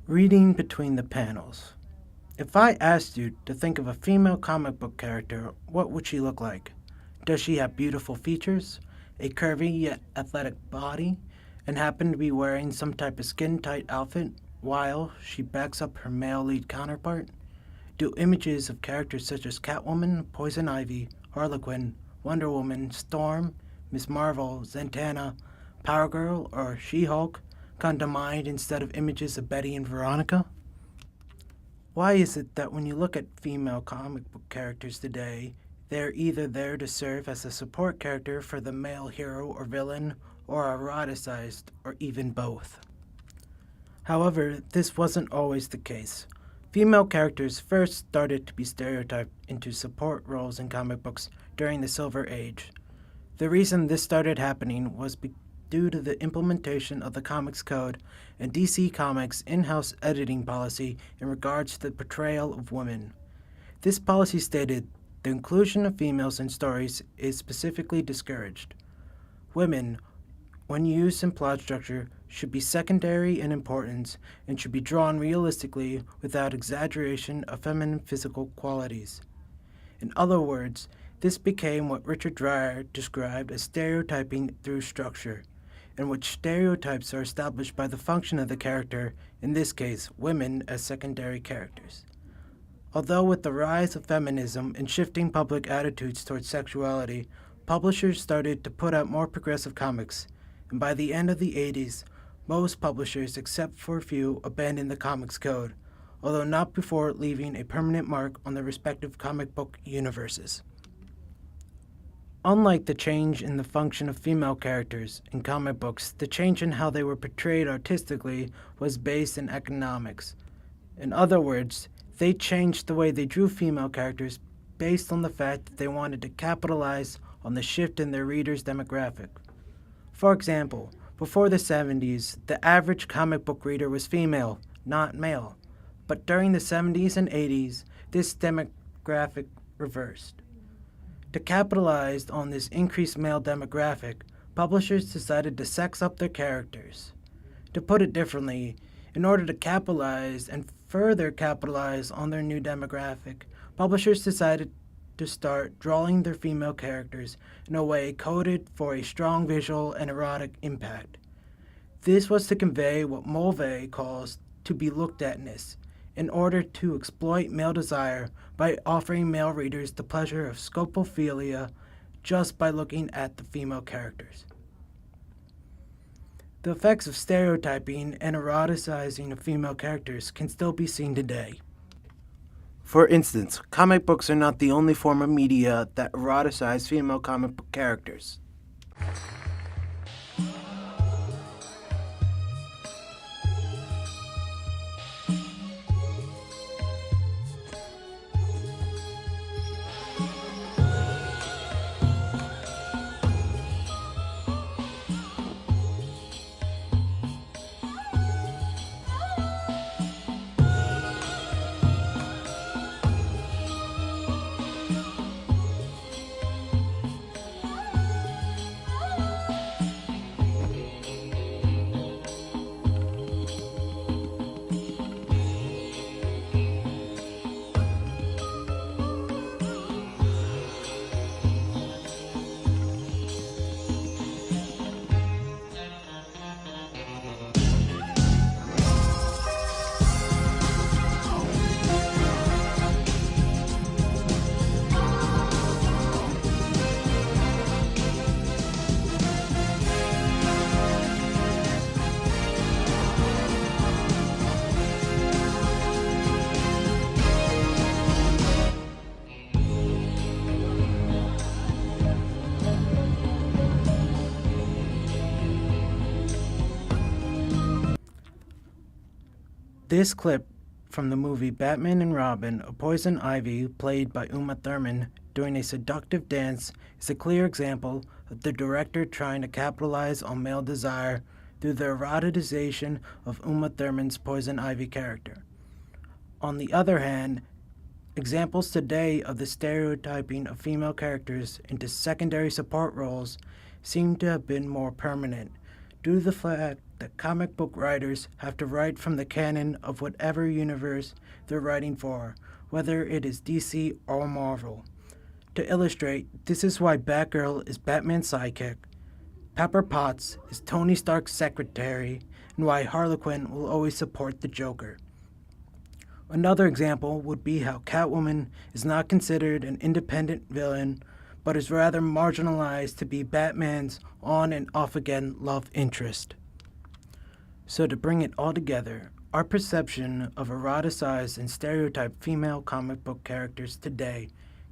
Reading between the panels. If I asked you to think of a female comic book character, what would she look like? Does she have beautiful features, a curvy yet athletic body, and happen to be wearing some type of skin tight outfit while she backs up her male lead counterpart? Do images of characters such as Catwoman, Poison Ivy, Harlequin, Wonder Woman, Storm, Miss Marvel, Zatanna, Power Girl, or She Hulk come to mind instead of images of Betty and Veronica? Why is it that when you look at female comic book characters today, they're either there to serve as a support character for the male hero or villain, or are eroticized, or even both? However, this wasn't always the case. Female characters first started to be stereotyped into support roles in comic books during the Silver Age. The reason this started happening was due to the implementation of the Comics Code and DC Comics' in-house editing policy in regards to the portrayal of women. This policy stated the inclusion of females in stories is specifically discouraged. Women, when used in plot structure, should be secondary in importance and should be drawn realistically without exaggeration of feminine physical qualities. In other words, this became what Richard Dreier described as stereotyping through structure, in which stereotypes are established by the function of the character, in this case, women as secondary characters. Although with the rise of feminism and shifting public attitudes towards sexuality, publishers started to put out more progressive comics, and by the end of the 80s, most publishers, except for a few, abandoned the Comics Code, although not before leaving a permanent mark on their respective comic book universes. Unlike the change in the function of female characters in comic books, the change in how they were portrayed artistically was based in economics. In other words, they changed the way they drew female characters based on the fact that they wanted to capitalize on the shift in their readers' demographic. For example, before the 70s, the average comic book reader was female, not male. But during the 70s and 80s, this demographic reversed. To capitalize on this increased male demographic, publishers decided to sex up their characters. To put it differently, in order to capitalize and further capitalize on their new demographic, publishers decided to start drawing their female characters in a way coded for a strong visual and erotic impact. This was to convey what Mulvey calls to be looked atness, in order to exploit male desire by offering male readers the pleasure of scopophilia just by looking at the female characters. The effects of stereotyping and eroticizing of female characters can still be seen today. For instance, comic books are not the only form of media that eroticize female comic book characters. This clip from the movie Batman and Robin of Poison Ivy, played by Uma Thurman, doing a seductive dance is a clear example of the director trying to capitalize on male desire through the eroticization of Uma Thurman's Poison Ivy character. On the other hand, examples today of the stereotyping of female characters into secondary support roles seem to have been more permanent, due to the fact that comic book writers have to write from the canon of whatever universe they're writing for, whether it is DC or Marvel. To illustrate, this is why Batgirl is Batman's sidekick, Pepper Potts is Tony Stark's secretary, and why Harlequin will always support the Joker. Another example would be how Catwoman is not considered an independent villain, but is rather marginalized to be Batman's on and off again love interest. So, to bring it all together, our perception of eroticized and stereotyped female comic book characters today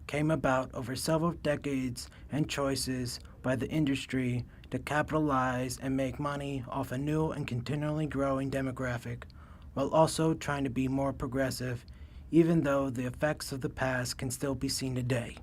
came about over several decades and choices by the industry to capitalize and make money off a new and continually growing demographic, while also trying to be more progressive, even though the effects of the past can still be seen today.